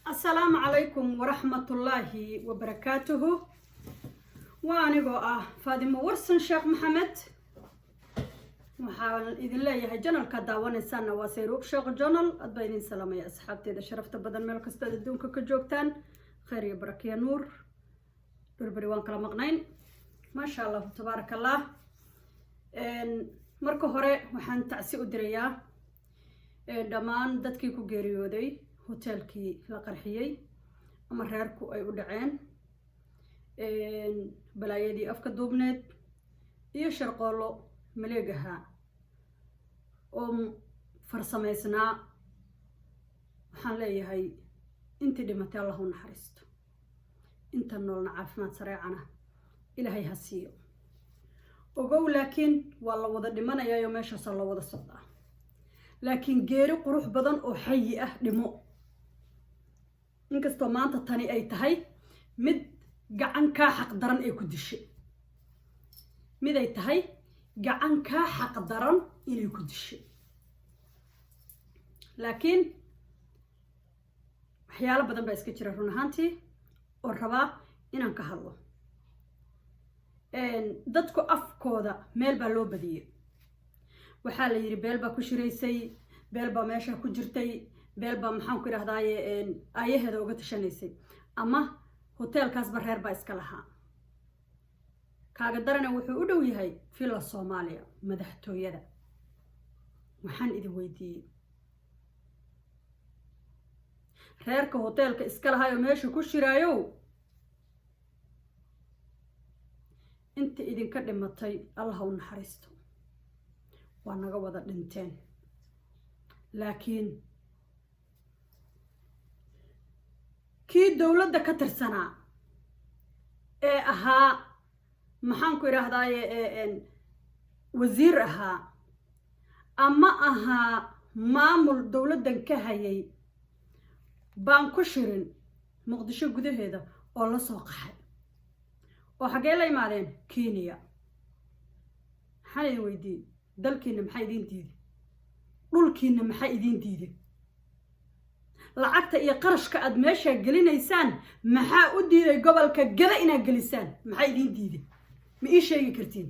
السلام عليكم ورحمة الله وبركاته. وأنا فاطمة ورسن شيخ محمد وحاول إذن الله يهي جنال كداوان إنسان واسيروك شيخ جنال أدبايدين سلام يا أصحابتي إذا شرفت بدن ملك استاذ الدونك كجوكتان خير يبرك يا نور بربريوان كلا مغنين ما شاء الله تبارك الله. مركو هوري وحان تعسي أدريا دمان دادكي كو جيريودي هوتيلكي لا قرحيي أما reerku ay u dhaceen balaayadii afka duubneed iyo sharqoolo maleegaha oo farsamaysnaa waxaan leeyahay intii dhimatay Allah u naxariisto inta noolna caafimaad sareecana ilaahay ha siiyo ogow laakiin waa la wada dhimanayaa meeshaas la wada socdaa laakiin geeri qurux badan oo xayi ah dhimo inkastoo maanta tani ay tahay mid gacan ka xaq daran ay ku dishay mid ay tahay gacan ka xaq daran inay ku dishay laakiin waxyaalo badan baa iska jira run ahaantii oo rabaa inaan ka hadlo dadku afkooda meel baa loo badiyay waxaa la yiri beel baa ku shiraysay beel baa meesha ku jirtay beel baa maxaan ku yiraahdaaye ayaheeda uga tashanaysay ama hotelkaas bareer baa iska lahaa kaaga darana wuxuu u dhow yahay fila Soomaaliya madaxtooyada waxaan idin weydiiyay reerka hotelka iska lahaa meesha ku shiraayo inta idinka dhimatay Allah u naxariisto waa naga wada dhinteen laakiin kii dawladda ka tirsanaa ee ahaa maxaan ku yiraahdaaye wasiir ahaa ama ahaa maamul dawladdan ka hayay baan ku shirin muqdisho gudaheeda oo la soo qaxay oo xagee la imaadeen Kenya waxaan idin weydiiyay dalkiina maxay idin diiday dhulkiina maxay idin diiday lacagta iyo qarashka aad meesha gelinaysaan maxaa u diiday gobolka gada inaad gelisaan maxay idin diiday ma ii sheegi kartiin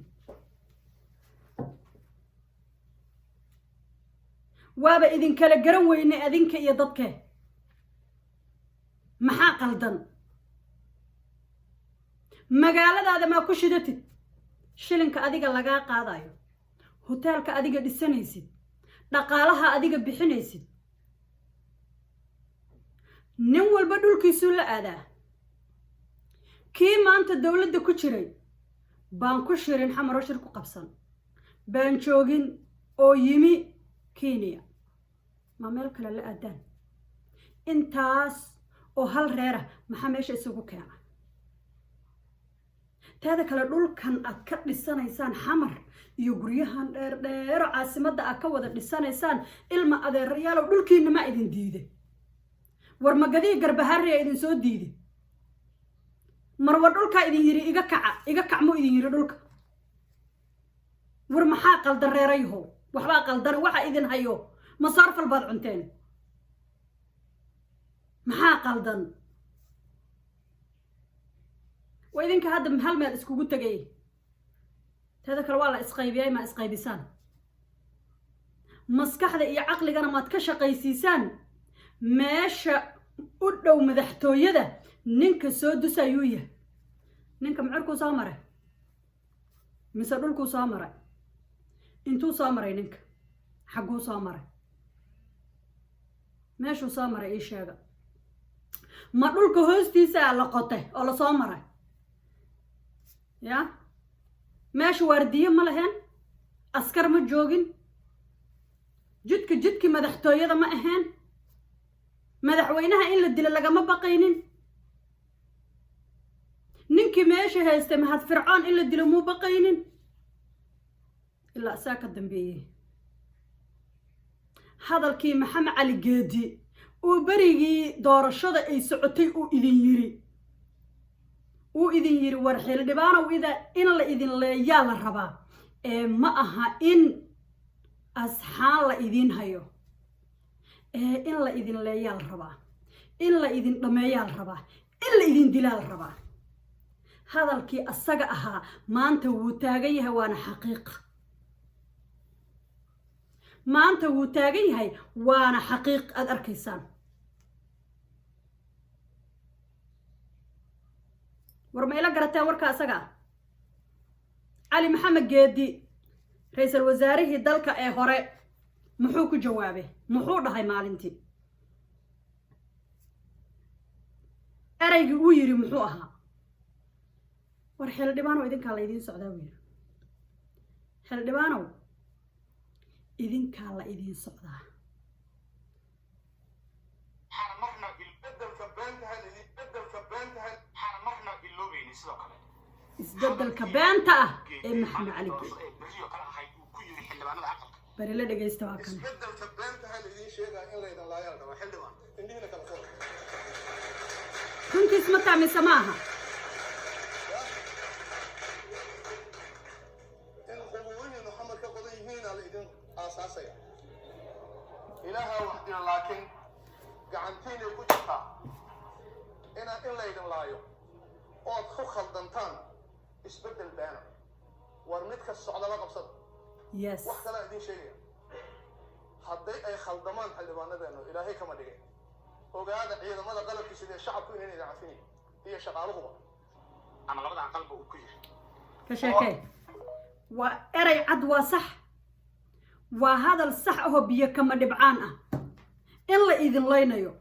waaba idin kala garan weyne adinka iyo dadka maxaa qaldan magaaladaada ma ku shidatid shilinka adiga laga qaadayo hotelka adiga dhisanaysid dhaqaalaha adiga bixinaysid nin walba dhulkiisu la aadaa kii maanta dawladda ku jiray baan ku shirin xamaro shir ku qabsan baan joogin oo yimi Kenya ma meel kale la aadaan intaas oo hal reer maxaa meesha isugu keenay taada kale dhulkan aad ka dhisanaysaan xamar iyo guryahan dheer caasimadda aad ka wada dhisanaysaan ilma adeerayaal dhulkiina ma idin diiday war magadii garbahaari ay idin soo diiday marwa dhulka idin yiri iga kac mo idin yiri dhulka war maxaa qaldan reerayho waxba qaldan waxa idin hayo masarfal baad cunteen maxaa qaldan وإذن هذا محل ما اسكو قلت جاي هذا كالوالا اسقيبياي ما اسقيبيسان مسكح ذا إيه عقلي أنا ما تكشى قيسيسان ماشى قدو مدحتو يدا نينك سودو سايوية نينك معركو سامرة مسادولكو سامرة انتو سامرة نينك حقو سامرة ماشو سامرة ايش هذا ما دولكو هوستي سا لقطه ولا سامرة يا ماشي وردية ملهن أسكر متجوجين جدك مدحتو يدا ما أهان مدحوينها إلا الدل لقا ما بقينين ننكي ماشي هاستمهات فرعون إلا الدل مو بقينين إلا ساكت دنبيه هذا الكي محمد علي قادي وبريجي دور الشضا أي سعتي وإذن يري ورحيل دبانا وإذا إن الله إذن الله يالا ربا ما أها إن أسحان الله إذن هايو إن الله إذن الله يالا ربا إلا إذن دميال ربا إلا إذن دلال ربا هذا الكي أساق أها ما أنت وتاقيها وانا حقيقة ما أنت وتاقيها وانا حقيقة الأركيسان ورما إلا قرأتها وركا أساقا علي محمد جيدي رئيس الوزراء دالك اي هوري محو ku jawaabe muxuu dhahay maalintii eraygu uu yiri muxuu ahaa war xil dhibaano idinka la idin socdaa wiil xil dhibaano idinka la idin socdaa xarmarna isbedelka beentaha xarmarna iloobayni sidoo kale isbedelka beenta ah ee maxamed cali bari la dhageysta waa kan isbedelka beentaha la idin sheegaa in la idin laayaal dhawaa xildhibaan indhihina kala furo runtiis ma taamise maaha in qubuuyihiin maxamed ka qodan yihiin la idin aasaasaya ilaaha waxdina laakiin gacantiinay ku jirtaa in la idin laayo ood ku khaldantaan isbedel beena war midka socda la qabsada yes wax kale idin sheegaya hadday ay khaldamaan xildhibaanadeenu ilaahay kama dhigay ogaada ciidamada qalabkiisa iyo shacabku inay idin cafinayo iyo shaqaaluhuba ama labada qalba uu ku yiri ka sheekay waa eray cad waa sax waa hadal sax oo biyo kama dhibcaan ah in la idin leynayo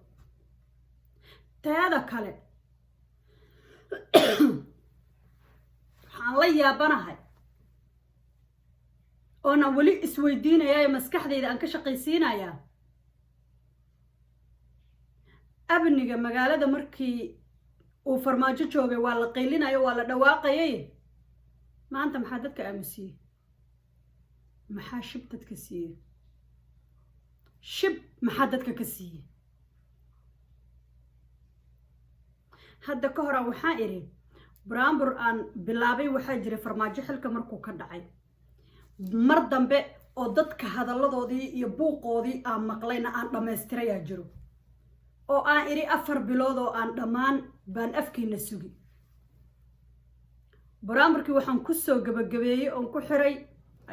taada kale waxaan la yaabanahay oona weli isweydiinaya maskaxdayda aan ka shaqaysiinaya abniga magaalada markii uu farmaajo joogay waa la qaylinayo waa la dhawaaqayay maanta maxaa dadka aamusiyey maxaa shib dadka siiyey shib maxaa dadka ka siiyey hadda ka hor waxaan iri brambur aan bilaabay waxaa jiray farmaajo xilka markuu ka dhacay mar dambe oo dadka hadalladoodii iyo buuqoodii aan maqlayna aan dhammaystirayaa jiro oo aan iri 4 bilood oo aan dhammaan baan afkiina sugi baraamburkii waxaan ku soo gabagabeeyay oo ku xiray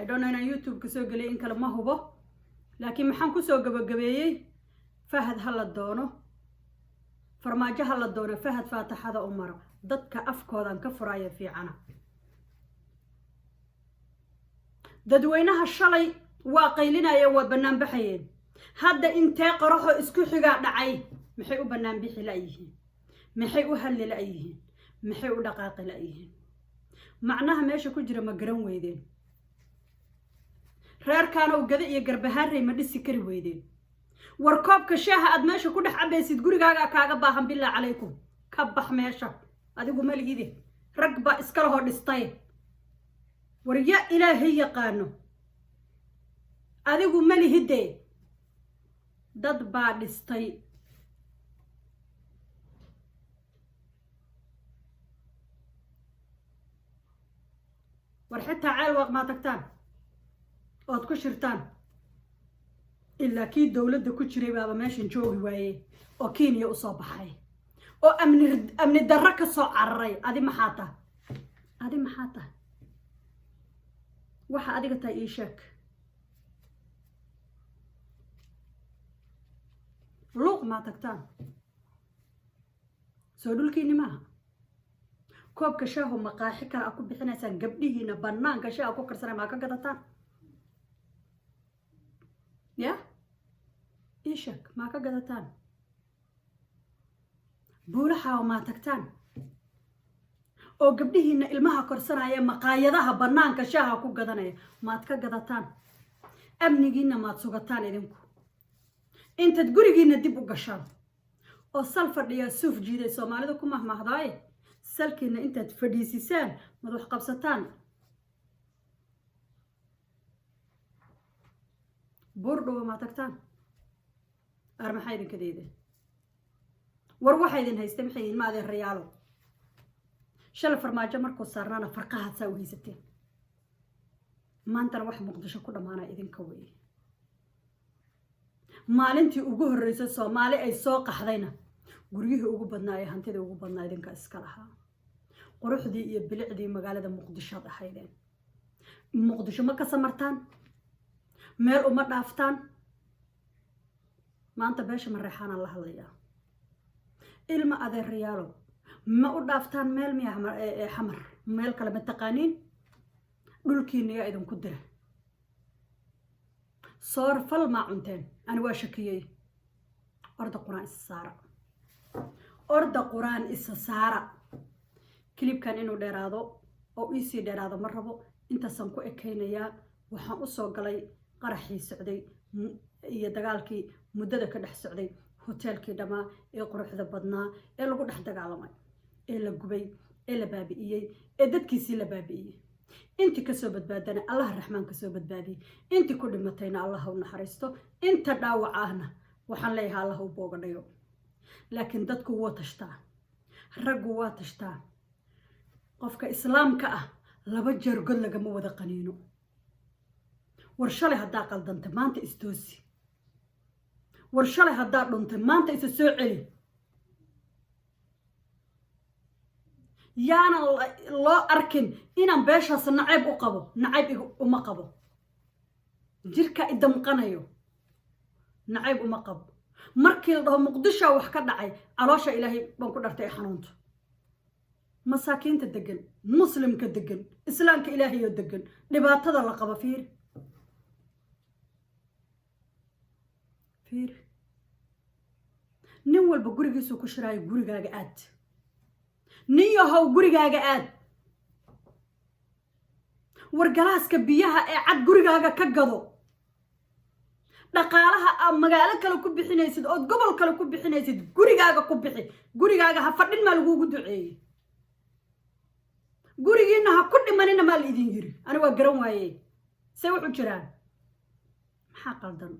I don't know inaan YouTube ka soo galay in kale ma hubo laakiin maxaan ku soo gabagabeeyay fahad hala doono farmaajo hala doono fahad faataxada u maro dadka afkoodan ka furaya fiicana dadweynaha shalay waa qaylinaya waa banaan baxayeen hadda intee qaraxo isku xiga dhacay maxay u banaan bixi laayihiin maxay u halli laayihiin maxay u dhaqaaqi laayihiin macnaha meesha ku jira ma garan weydeen reerkaana u gada iyo garbahaarey ma dhisi kari weydeen war koobka shaaha aad meesha ku dhex cabaysid gurigaaga kaaga baahan bilaa calaykum ka bax meesha adigu ma ligide rag baa iska lahoo dhistay war ya ilaahay yaqaano adigu ma lihide dad baa dhistay war xitaa ceel waaq maa tagtaan ood ku shirtaan ilaa kii dowladda ku jiray baaba meeshan joogi waaye oo Kenya u soo baxay oo amni darro ka soo cararay adi maxaa tahay waxa adiga tahay ii sheeg luuq maa tagtaan soo dhulkiini maaha koobka shaahu maqaaxi kale aad ku bixinaysaan gabdhihiina bannaanka shaaha ku karsanay maa ka gadataan ya ii sheeg maa ka gadataan buulaha maa tagtaan oo gabdhihiina ilmaha korsanaya maqaayadaha bannaanka shaaha ku gadanaya maad ka gadataan amnigiina maad sugataan idinku intaad gurigiina dib u gashaan oo sal fadhiya suuf jiiday Soomaalida ku mahmahdaaye salkiina intaad fadhiisisaan mad wax qabsataan buurdhow ma tagtaan ar maxay idin kadeedeen war waxa idin haystay maxay idin maadeen riyaalo shal farmaajo markuu saarnaana farqaha saa u haysateen maantana wax Muqdisho ku dhamaana idinka weey maalintii ugu horeysay Soomaali ay soo qaxdayna guryihii ugu badnaa ee hantida ugu badnaa idinka iska lahaa quruxdii iyo bilicdii magaalada muqdisho ahaydeen muqdisho ma ka samartaan meel uma dhaaftaan maanta beesha mareexaana la hadlayaa ilma adeerayaalo ma u dhaaftaan meel miya xamar meel kale ma taqaaniin dhulkiina yaa idinku dira soor fal maa cunteen ani waa shakiyey orda quraan isa saara kilibkan inuu dheeraado oo iisii dheeraado ma rabo intaasaan ku ekaynayaa waxaan u soo galay qaraxii socday iyo dagaalkii muddada ka dhex socday hoteelkii dhammaa ee quruxda badnaa ee lagu dhex dagaalamay ee la gubay ee la baabi'iyey ee dadkiisii la baabi'iyey intii kasoo badbaadana allaha raxmaan kasoo badbaadiyey intii ku dhimatayna allaha u naxariisto inta dhaawac ahna waxaan leeyahay allaha u boogadhayo laakiin dadku waa tashtaa raggu waa tashtaa qofka islaamka ah 2 jeer god lagama wada qaniino war shalay haddaa qaldantay maanta istoosi war shalay haddaa dhuntay maanta isa soo celi yaana loo arkin inaan beeshaas nacayb u qabo nacayb uma qabo jirka idamqanayo nacayb uma qabo markii la dhaho muqdisho wax ka dhacay caloosha ilaahay baan ku dhartay xanuunta masaakiinta degan muslimka degan islaamka ilaahay oo degan dhibaatada la qabo fiir nin walba gurigiisu ku shiraayo gurigaaga aad nin yahow gurigaaga aad war galaaska biyaha ee cad gurigaaga ka gado dhaqaalaha aad magaalo kale ku bixinaysid oo gobol kale ku bixinaysid gurigaaga ku bixi gurigaaga ha fadhin ma lagu duceeyay gurigiina ha ku dhimanina ma la idin yiri ani waa garan waayay say wuxuu jiraan maxaa qaldan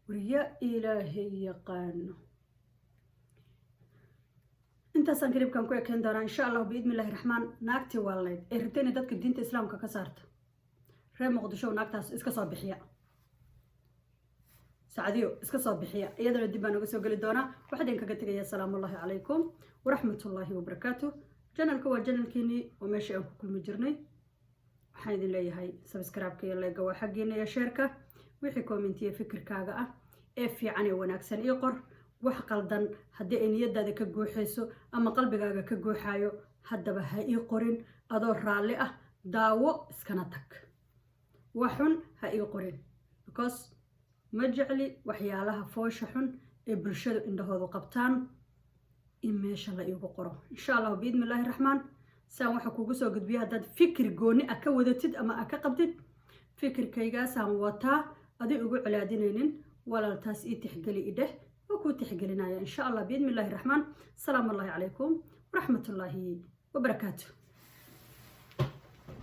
wariya ilaahay yaqaano intaasaan kilibkan ku ekeen doonaa insha allah biidmillaahi raxmaan naagtii waalnayd ee rabtay inay dadka diinta islaamka ka saarta reer muqdisho naagtaas iska soo bixiya سعديو اسكسو بحيا يدنا دبانا وسو غلي دونا وحدين كاga tagaya السلام الله عليكم ورحمة الله وبركاته جنالك waa janalkiini oo meesha aan ku kulmi jirnay waxaan idin leeyahay subscribe-ka iyo like-ga waa xageena iyo share-ka wixii comment iyo fikirkaaga ah ee fiican ee wanaagsan iyo qor wax qaldan hadii ay niyadaada ka gooxayso ama qalbigaaga ka gooxayo haddaba ha ii qorin adoo raalli ah daawo iskana tag waxun ha ii qorin because ما جعلي وحيالها فوش حن برشاد إنه قبطان إما شاء الله يبقره إن شاء الله بإذن الله الرحمن سام وحكو قصو قد بيها داد فكر قوني أكودتد أما أكقبتد فكر كيغا سام وطا أدي أقول على دينين ولا التاس تحقلي إده وكو تحقلنا إن شاء الله بإذن الله الرحمن السلام الله عليكم ورحمة الله وبركاته.